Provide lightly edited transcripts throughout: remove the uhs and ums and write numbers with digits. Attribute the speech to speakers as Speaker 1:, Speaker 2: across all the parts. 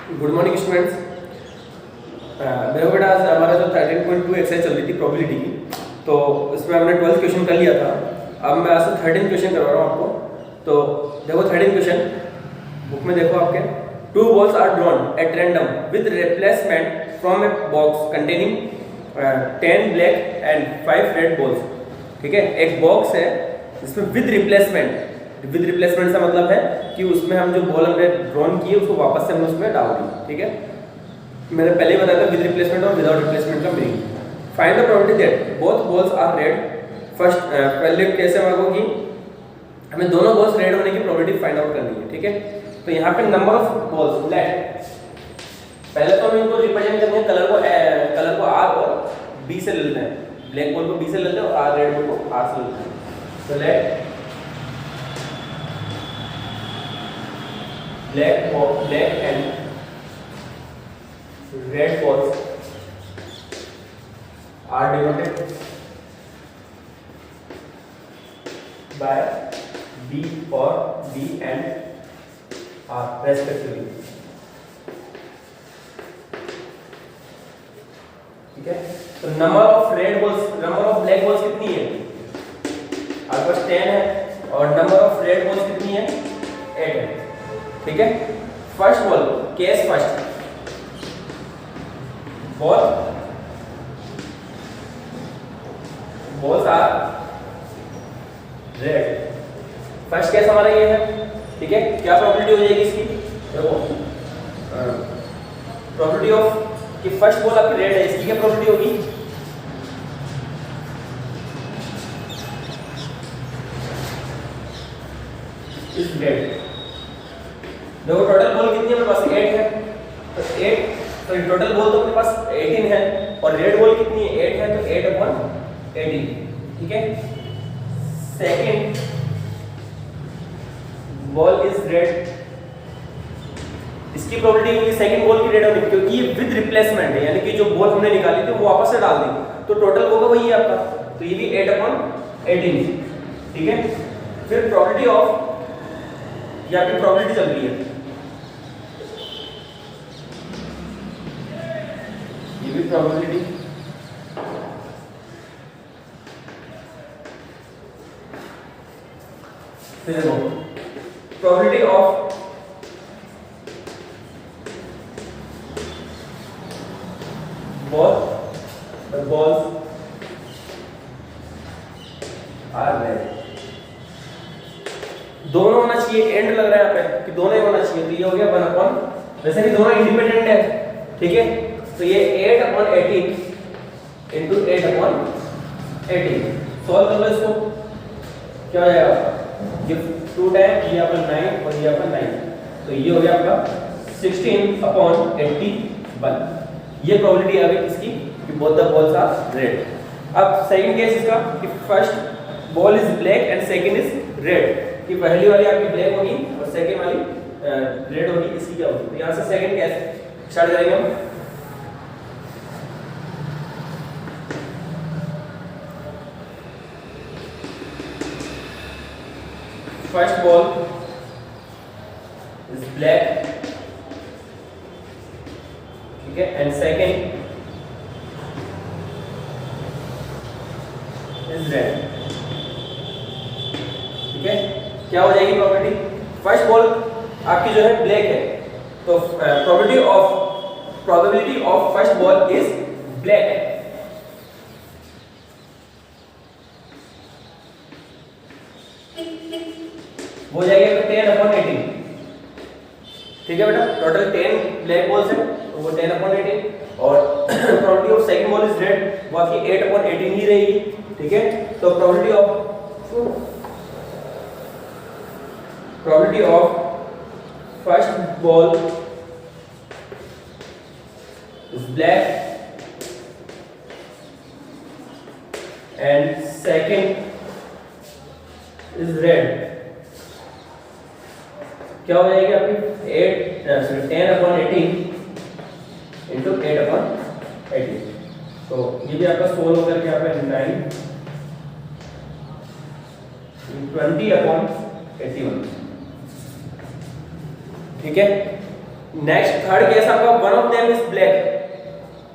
Speaker 1: Good morning students. देखो बेटा, आज हमारा जो 13.2 एक्सरसाइज चल रही थी प्रोबेबिलिटी की, तो इसमें हमने 12 क्वेश्चन कर लिया था। अब मैं आज से 13 क्वेश्चन करवा रहा हूँ आपको। तो देखो 13 क्वेश्चन बुक में देखो आपके। 2 balls are drawn at random with replacement from a box containing 10 black and 5 red balls। ठीक है, एक बॉक्स है जिसमें विद रिप्लेसमेंट का मतलब है कि उसमें हम जो बॉल हमने ड्रॉन की है उसको वापस से हमने उसमें डाल दी। ठीक है, मैंने पहले ही बताया था विद रिप्लेसमेंट और विदाउट रिप्लेसमेंट का meaning. Find the probability that both balls are red. First पहले कैसे होगा कि हमें दोनों बॉल्स रेड होने की प्रोबेबिलिटी फाइंड आउट करनी है। ठीक है, तो यहाँ पे नंबर ऑफ बॉल्स लेट, पहले तो हम इनको रिप्रेजेंट करेंगे कलर को आर और बी से ले लेते हैं। ब्लैक बॉल को बी से ले लेते हैं और आर रेड बॉल को आर से ले लेते हैं। तो late black and red balls are denoted by B or D and R respectively। ठीक है, तो नंबर ऑफ ब्लैक बॉल्स कितनी है? आपके पास 10 है और नंबर ऑफ रेड बॉल्स कितनी है? 8 है। ठीक है, first ball case first balls are red. First case हमारा ये है। ठीक है, क्या प्रोबेबिलिटी हो जाएगी इसकी? देखो प्रोबेबिलिटी ऑफ कि फर्स्ट बॉल आपकी रेड है, इसकी क्या प्रोबेबिलिटी होगी? इस रेड। देखो टोटल बॉल कितनी है मेरे पास? 8 है। तो 8 तो टोटल बॉल तो मेरे पास 18 है और रेड बॉल कितनी है? 8 है, तो 8/18। ठीक है, सेकंड बॉल इज रेड, इसकी प्रोबेबिलिटी होगी सेकंड बॉल की रेड होने की, क्योंकि ये विद रिप्लेसमेंट है, यानी कि जो बॉल हमने निकाली थी वो वापस से डाल दी, तो टोटल होगा वही आपका, तो ये भी 8/18। ठीक है, फिर प्रोबेबिलिटी ऑफ, ये आपकी प्रोबेबिलिटी चल रही है, ये भी प्रोबेबिलिटी, फिर देखो probability of balls are red। दोनों होना चाहिए, एंड लग रहा है यहाँ पे कि दोनों ही होना चाहिए, तो ये हो गया 1/, वैसे कि दोनों इंडिपेंडेंट है। ठीक है, तो ये 8/18 इंटू 8/18 सॉल्व कर लो इसको, क्या हो जाएगा आपका? ये 2 टाइम, ये आपका 9 और ये आपका 9, तो ये हो गया आपका 16/81। ये प्रोबेबिलिटी आ गई किसकी? कि both the balls are red. अब सेकंड केस इसका कि first ball is black and second is red, कि पहली वाली आपकी ब्लैक होगी और सेकंड वाली रेड होगी, इसकी क्या होगी? तो यहां से सेकंड केस स्टार्ट करेंगे हम। फर्स्ट बॉल इज ब्लैक, ठीक है, एंड सेकंड इज रेड। ठीक है, क्या हो जाएगी प्रोबेबिलिटी? फर्स्ट बॉल आपकी जो है ब्लैक है, तो probability of first ball is black. हो जाएगा 10/18। ठीक है बेटा, टोटल 10 ब्लैक बॉल्स है तो वो 10/18 और probability of second ball is red, वो आपकी 8/18 ही रहेगी। ठीक है, तो probability of first ball is black and second is red, क्या हो जाएगी आपकी? 10/18 इंटू 8/18। तो ये भी आपका सोल्व होकर के यहाँ पे 9 20/81। ठीक है, नेक्स्ट थर्ड केस आपका one of them is black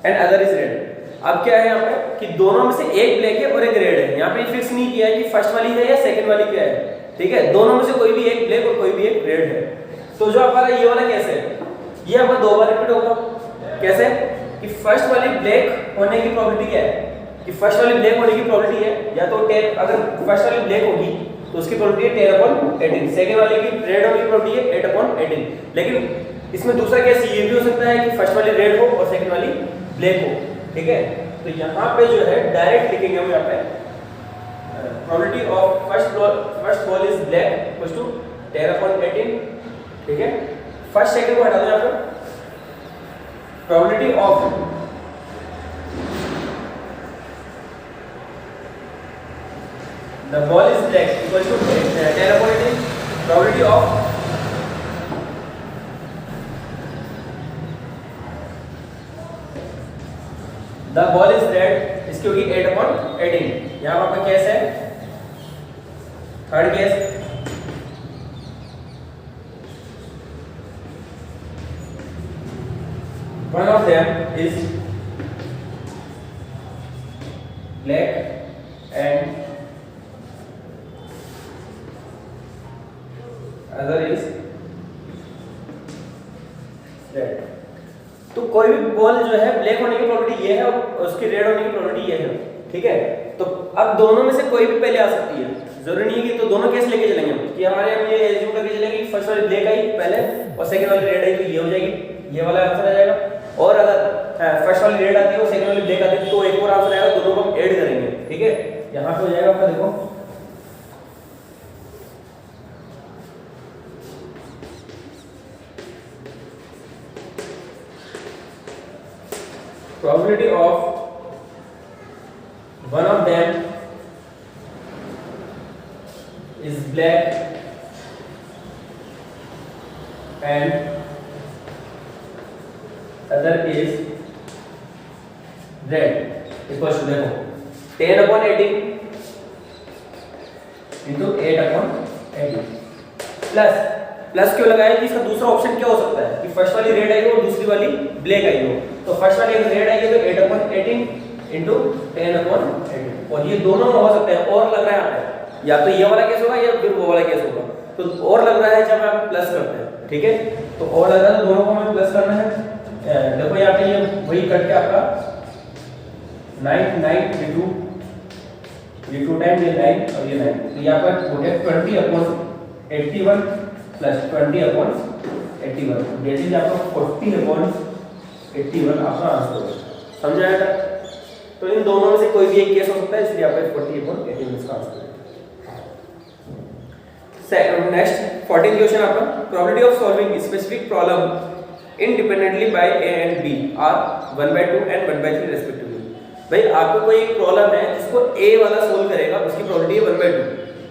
Speaker 1: and other is red. अब क्या है यहाँ पे कि दोनों में से एक ब्लैक है और एक रेड है। यहाँ पे फिक्स नहीं किया है कि फर्स्ट वाली है या सेकंड वाली क्या है, ठीक है, दोनों में से कोई भी एक ब्लैक और कोई भी एक रेड है। तो जो हमारा ये वाला केस है ये हमारा दो बार रिपीट होगा। कैसे कि फर्स्ट वाली ब्लैक होने की प्रोबेबिलिटी क्या है कि फर्स्ट वाली ब्लैक होने की प्रोबेबिलिटी है या तो 10, अगर फर्स्ट वाली ब्लैक होगी तो उसकी प्रोबेबिलिटी है 10/18, सेकंड वाले की रेड होने की प्रोबेबिलिटी है 8/18। लेकिन इसमें दूसरा केस ये भी हो सकता है कि फर्स्ट वाली रेड हो और सेकंड वाली ब्लैक हो, ठीक है। तो यहाँ पे जो है डायरेक्ट लिखेंगे हम यहाँ पे probability of first ball is black equals to 10/18, ठीक है। फर्स्ट सेकंड को हटा दो यहाँ पे, probability of the ball is black equals to 10/18, probability of the ball is red इसकी होगी 8/18। यहाँ आपका केस है third case, one of them is black and other is red. तो कोई भी बॉल जो है ब्लैक होने की प्रोबेबिलिटी ये है और उसकी रेड होने की प्रोबेबिलिटी ये है, ठीक है। तो अब दोनों में से कोई भी पहले आ सकती है, जरूरी नहीं है कि तो दोनों केस लेके चलेंगे कि हमारे हम ये एज्यूम करके चलेंगे कि फर्स्ट वाली ब्लैक आई पहले और सेकंड वाली रेड आई तो ये हो जाएगी, ये वाला आंसर आ जाएगा। और अगर फर्स्ट वाली रेड आती है और सेकंड वाली ब्लैक आती है तो एक और आंसर आएगा, दोनों को हम ऐड करेंगे, ठीक है। यहां पे हो जाएगा आपका देखो probability of one of them is black and other is red equals to देखो 10/18 into 8/18 प्लस क्यों लगाया कि इसका दूसरा ऑप्शन क्या हो सकता है कि फर्स्ट वाली रेड आई हो और दूसरी वाली ब्लैक आई हो। तो फर्स्ट वाली अगर रेड आई है तो 8/18 into 10/18 और ये दोनों हो सकते हैं। और लग रहा है यहाँ पे या तो ये वाला केस होगा या फिर वो वाला केस होगा। तो और लग रहा है जब हम प्लस करते हैं, ठीक है। तो और लग रहा है तो दोनों को हमें प्लस करना है। देखो यहाँ पे ये वही कट के आपका 9 ये 2 टाइम ये 9 और ये 9 तो यहाँ पर हो गया 20/81 प्लस 20/81 दैट इज आपका 40/81 आपका आंसर है। समझ आया? तो इन दोनों में से कोई भी एक केस हो सकता है, इसलिए आपका 40/81 इसका आंसर है। नेक्स्ट 14th क्वेश्चन आपका probability of solving specific problem independently by A and B are 1/2 and 1/3 respectively. भाई आपको कोई एक प्रॉब्लम है जिसको ए वाला सोल्व करेगा उसकी प्रोबेबिलिटी है 1/2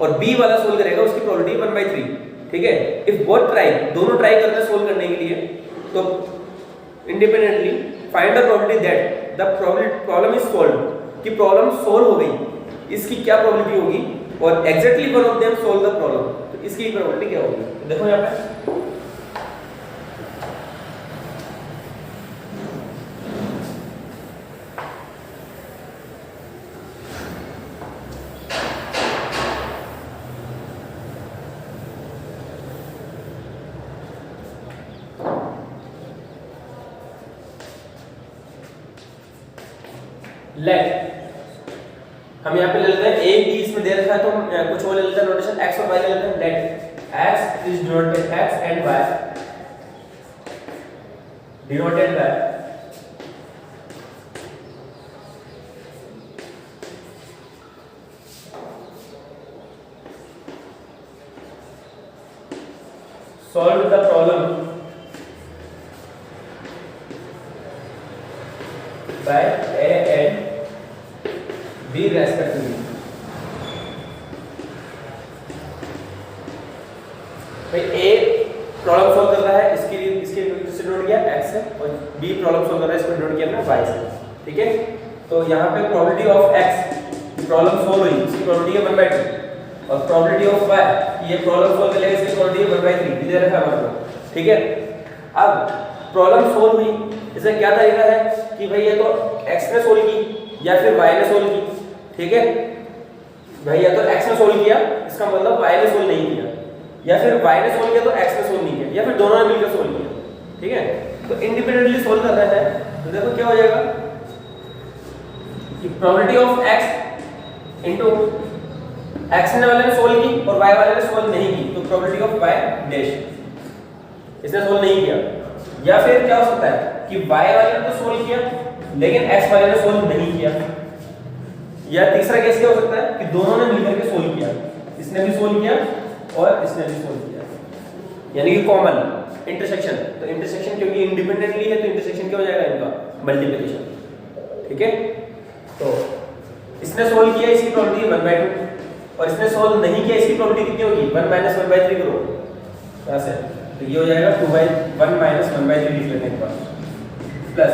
Speaker 1: और बी वाला सोल्व करेगा उसकी प्रोबेबिलिटी 1/3, ठीक है। इफ बोथ ट्राई, दोनों ट्राई करते हैं सोल्व करने के लिए, तो independently find the probability that the problem is solved, कि प्रॉब्लम सोल्व हो गई, इसकी क्या प्रोबेबिलिटी होगी और exactly one of them solve the problem, तो इसकी प्रोबेबिलिटी क्या होगी। तो देखो यहाँ पे लेट हम यहाँ पे ले लेते हैं ए बी इसमें दे रखा है तो हम कुछ और ले लेते हैं नोटेशन x और y ले लेते हैं। Let x is denoted x and y denoted by solve the problem by a and b respectively। भाई a प्रॉब्लम सॉल्व कर रहा है, इसके लिए इसके डिनोट किया x से और b प्रॉब्लम सॉल्व कर रहा है, इसको डिनोट किया हमने y से, ठीक है। तो यहाँ पे probability of x problem solve हुई, इसकी प्रोबेबिलिटी है 1/2 और प्रोबेबिलिटी ऑफ y ये प्रॉब्लम सॉल्व कर लेगा, इसकी प्रोबेबिलिटी है 1/3 दे रखा है हमारे को, ठीक है। अब प्रॉब्लम सोल्व हुई, इसमें क्या तरीका है कि भाई ये तो x ने सोल्व की या फिर y ने सोल्व की, ठीक है भाई, या तो x ने सोल्व किया इसका मतलब y ने सोल्व नहीं किया, या फिर y ने सोल्व किया तो x ने सोल्व नहीं किया, या फिर दोनों ने मिलकर सोल्व किया, ठीक है। तो इंडिपेंडेंटली सोल्व कर रहे हैं तो देखो क्या हो जाएगा कि probability of x into x ने वाले ने सोल्व की और y वाले ने सोल्व नहीं की, तो प्रोबेबिलिटी ऑफ y डैश, इसने सोल्व नहीं किया। या फिर क्या हो सकता है कि y वाले ने तो सोल्व किया लेकिन x वाले ने सोल्व नहीं किया। या तीसरा केस क्या हो सकता है कि दोनों ने मिलकर के सोल्व किया, इसने भी सोल्व किया और इसने भी सोल्व किया, यानी कि कॉमन इंटरसेक्शन। तो इंटरसेक्शन क्योंकि इंडिपेंडेंटली है तो इंटरसेक्शन क्या हो जाएगा इनका मल्टीप्लिकेशन, ठीक है। तो इसने सोल्व किया, इसकी प्रोबेबिलिटी 1/2 और इसने सोल्व नहीं किया, इसकी प्रोबेबिलिटी कितनी होगी 1 - 1/3 करो यहां से, तो ये हो जाएगा 2/1 - 1/3 लिख लेने के बाद प्लस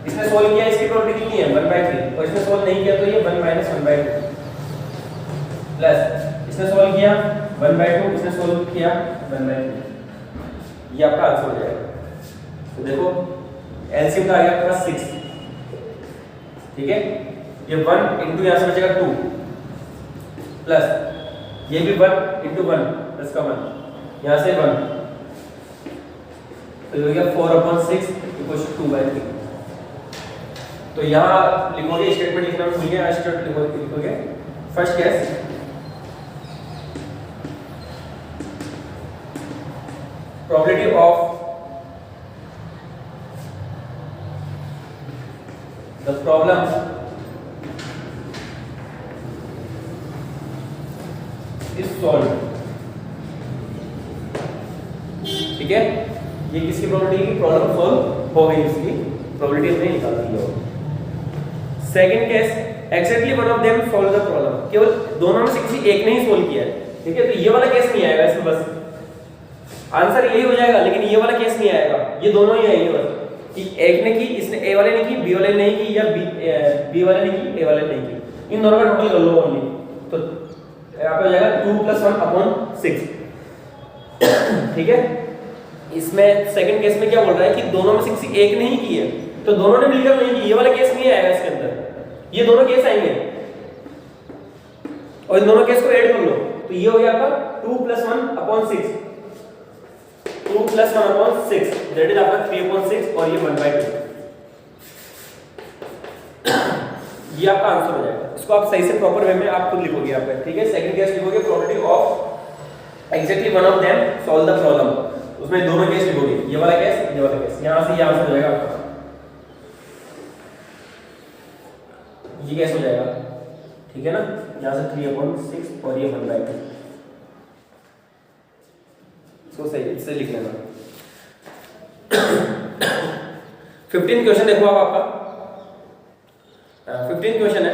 Speaker 1: इसने सोल्व किया, इसकी प्रोबेबिलिटी कितनी है 1/3 और इसने सोल्व नहीं किया तो ये 1 - 1/2 प्लस इसने सोल्व किया 1/2, इसने सोल्व किया 1/3, ये आपका आंसर हो जाएगा। तो देखो एलसीएम का आ गया आपका 6, ठीक है। ये 1 इनटू यहां से बचेगा 2 प्लस ये भी 1 इनटू 1 प्लस का 1 यहां से 1, तो ये हो गया 4/6 इक्वल्स टू 2/3। तो यहां लिखोगे स्टेटमेंट लिखना भूल गए, स्टेटमेंट लिखोगे first case probability of the problem is solved, ठीक है। ये किसकी प्रोबेबिलिटी की प्रॉब्लम सॉल्व हो गई, इसकी प्रोबेबिलिटी हमने निकाल दी हो। Second case exactly one of them solve the problem, केवल दोनों में से किसी एक ने ही सॉल्व किया है, ठीक है। तो ये वाला केस नहीं आएगा इसमें, बस आंसर यही हो जाएगा, लेकिन ये वाला केस नहीं आएगा, ये दोनों ही आएंगे बस कि एक ने की, इसने ए वाले ने की, बी वाले ने नहीं की, या बी वाले ने की, ए वाले ने नहीं की, इन दोनों का टोटल कर लो ओनली। तो यहां पे हो जाएगा 2 + 1/6, ठीक है। इसमें सेकंड केस में क्या बोल रहा है कि दोनों में से किसी एक ने ही की है, तो दोनों ने मिलकर नहीं की, ये वाला केस नहीं आएगा इसके अंदर, ये दोनों केस आएंगे और इन दोनों केस को ऐड कर लो, तो ये हो गया आपका 2 + 1/6, 2 + 1/6 दैट इज आपका 3/6 और ये 1/2, ये आपका आंसर हो जाएगा। इसको आप सही से प्रॉपर वे में आप खुद लिखोगे यहाँ पे, ठीक है। सेकंड केस लिखोगे probability of exactly one of them solve the problem, उसमें दोनों केस लिखोगे, ये वाला केस, ये वाला केस, यहां से ये आंसर हो जाएगा आपका, ये कैसे हो जाएगा, ठीक है ना। यहां से 3/6 और ये 1/2, इसको सही से लिख लेना। 15 क्वेश्चन देखो आप आपका 15 क्वेश्चन है,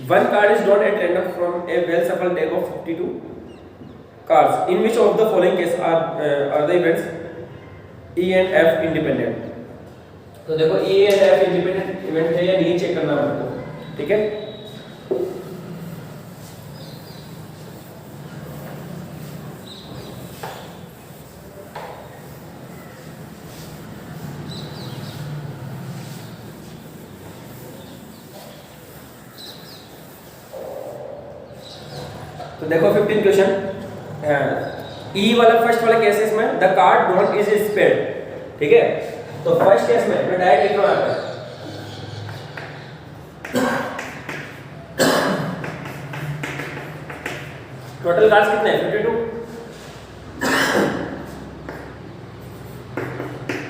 Speaker 1: one card is drawn at random from A well सफल deck of 52 cards in which of the following case are the events E and F independent। तो देखो E and F independent event है या नहीं check करना है आपको, ठीक है। तो देखो 15 क्वेश्चन ई वाला फर्स्ट वाला केस इसमें द कार्ड डोंट इज स्पेड, ठीक है। तो फर्स्ट केस में मैं डायरेक्ट लिख रहा हूं, टोटल कार्ड्स कितने हैं 52,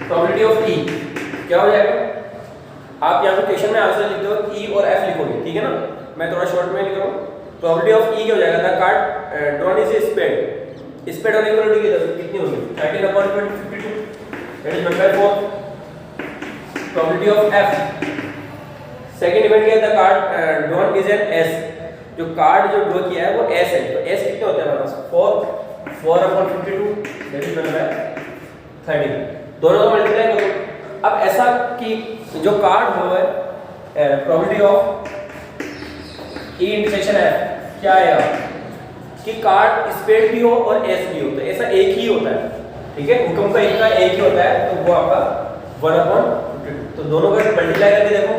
Speaker 1: प्रोबेबिलिटी ऑफ ई क्या हो जाएगा, आप यहां पे क्वेश्चन में आंसर लिखते हो ई और एफ लिखोगे, ठीक है ना। मैं थोड़ा शॉर्ट में लिख रहा हूं, प्रोबेबिलिटी ऑफ ई क्या हो जाएगा the card drawn is spade, spade होने की प्रोबेबिलिटी कितनी होगी 13/52 that is 1/4। Probability of F second event क्या है the card drawn is an ace, जो कार्ड जो ड्रॉ किया है वो एस है, तो एस कितने होते हैं हमारे पास 4/52 दैट इज 1/30, दोनों को मल्टीप्लाई करो। अब ऐसा कि जो कार्ड हो है probability of E intersection F क्या आएगा कि कार्ड स्पेड भी हो और एस भी हो, तो ऐसा एक ही होता है, ठीक है, हुक्म का एक ही होता है, तो वो आपका 1/52। तो दोनों का मल्टीप्लाई करके देखो,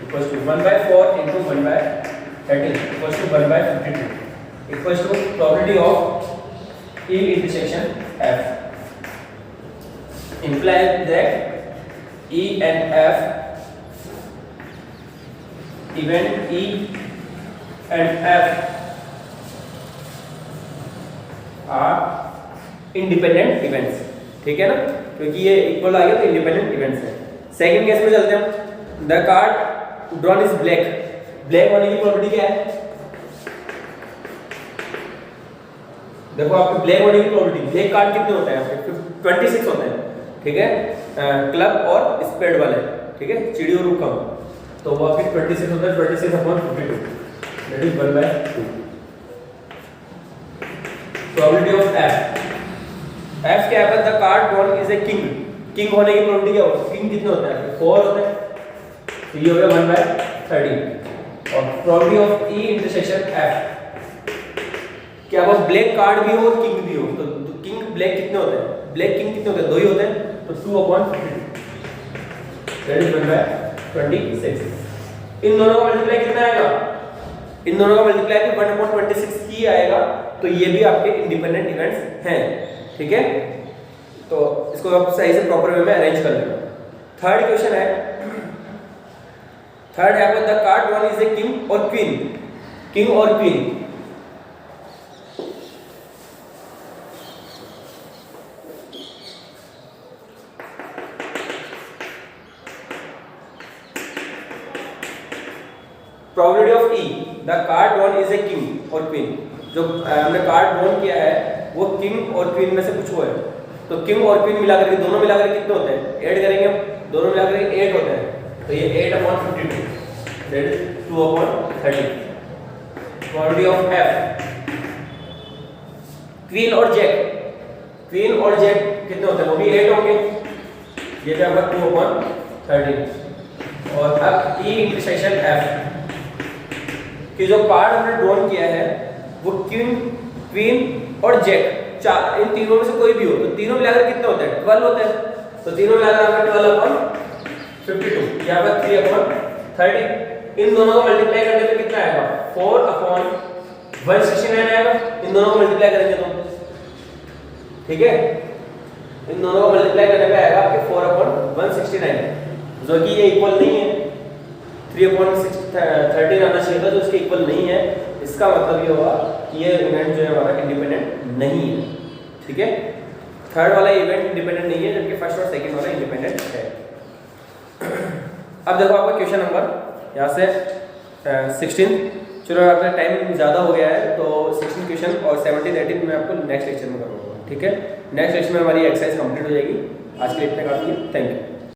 Speaker 1: equals to 1/4 into 1/13 equals to 1/52 equals to probability of E intersection F implies that E and F event E and F are independent events, ठीक है ना, क्योंकि ये इक्वल आ गया तो इंडिपेंडेंट इवेंट्स है। सेकंड केस में चलते हैं, the card drawn is black, black होने की प्रोबेबिलिटी क्या है, देखो आपके ब्लैक होने की प्रोबेबिलिटी, ब्लैक कार्ड कितने होते हैं आपके 26 होते हैं, ठीक है, क्लब और स्पेड वाले, ठीक है, चिड़ी और रुकम, तो वो आपके 26 होता है, 26/52 that is 1/2। Probability of F क्या है, the card drawn is a king, king होने की प्रोबेबिलिटी क्या होती है, किंग कितने होते हैं 4 होते हैं, तो ये हो गया 1/13। और probability of E intersection F, क्या वो ब्लैक कार्ड भी हो और किंग भी हो, तो किंग ब्लैक कितने होते हैं, ब्लैक किंग कितने होते हैं, 2 ही होते हैं, तो 2/52 दैट इज 1/26। इन दोनों का मल्टीप्लाई कितना आएगा, इन दोनों का मल्टीप्लाई भी 1/26 ही आएगा, तो ये भी आपके इंडिपेंडेंट इवेंट्स हैं, ठीक है, तो इसको आप सही से प्रॉपर वे में अरेंज कर लेना। थर्ड क्वेश्चन है, थर्ड है the card drawn is a king और क्वीन, किंग और queen, probability of E the card drawn is a king और क्वीन, जो हमने कार्ड ड्रॉन किया है वो किंग और क्वीन में से कुछ हुआ है, तो किंग और क्वीन मिलाकर के दोनों मिलाकर कितने होते हैं, ऐड करेंगे दोनों मिलाकर के 8 होते हैं, तो ये 8/52 that is 2/30। Probability of F queen और जैक, क्वीन और जैक कितने होते हैं, वो भी 8 होंगे, ये भी आपका 2/13। और अब E इंटरसेक्शन F कि जो कार्ड हमने ड्रॉन किया है वो किंग, क्वीन और जैक, इन तीनों में से कोई भी हो, तो तीनों मिलाकर कितने होते हैं 12 होते हैं, तो तीनों मिलाकर आपका 12/52, यहाँ पर 3/30। इन दोनों को मल्टीप्लाई करने पे कितना आएगा 4/169 आएगा, इन दोनों को मल्टीप्लाई करेंगे तो, ठीक है, इन दोनों को मल्टीप्लाई करने पे आएगा आपके 4/169, जो कि ये इक्वल नहीं है, 3/13 आना चाहिए था, जो इसके इक्वल नहीं है, इसका मतलब ये होगा कि ये इवेंट जो है हमारा इंडिपेंडेंट नहीं है, ठीक है, थर्ड वाला इवेंट इंडिपेंडेंट नहीं है, जबकि फर्स्ट और सेकंड वाला इंडिपेंडेंट है। अब देखो आपका क्वेश्चन नंबर यहाँ से 16, चलो आपका टाइम ज़्यादा हो गया है, तो 16 क्वेश्चन और 17, 18 मैं आपको नेक्स्ट लेक्चर में करूँगा, ठीक है, नेक्स्ट लेक्चर में हमारी एक्सरसाइज कंप्लीट हो जाएगी। आज के लिए इतना काफ़ी है, थैंक यू।